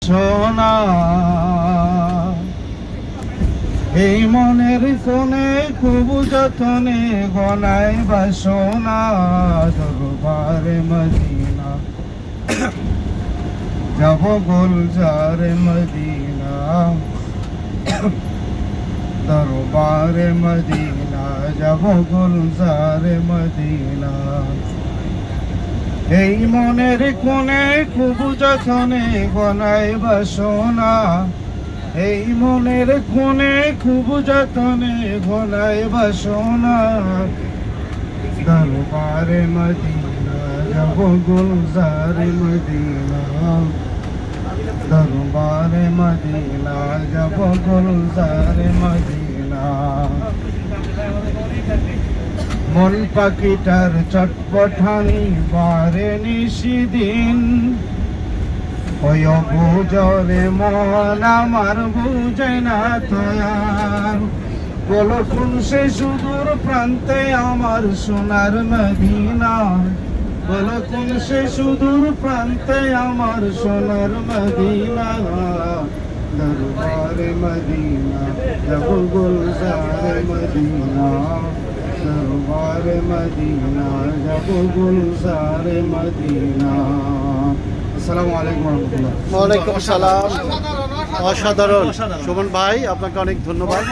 সোনা এই মনের কোণে খুব যতনে গনাই বাসনা দরবারে মদিনা যাব গুলজারে মদিনা দরবারে মদিনা যাব গুলজারে মদিনা এই মনের কোণে খুব যতনে গনাই বাসনা এই মনের কোণে খুব যতনে গনাই বাসনা দরবারে মদিনা যাব গুলজারে মদিনা দরবারে মদিনা যাব গুলজারে মদিনা মন পাখিটার চটপটানি বারে নিশিদিন ওই বুঝরে মন আমার বুঝে না তয়ার বলো কোন সে সুদূর প্রান্তে আমার সোনার মদিনা বলো কোন সে সুদূর প্রান্তে আমার সোনার মদিনা দরবারে মদিনা যাব গুলজারে মদিনা দরবারে মদিনা যাব গুলজারে মদিনা। আসসালামু আলাইকুম ওয়া রাহমাতুল্লাহ। ওয়া আলাইকুম আসসালাম। অসাধারণ সুমন ভাই, আপনাকে অনেক ধন্যবাদ।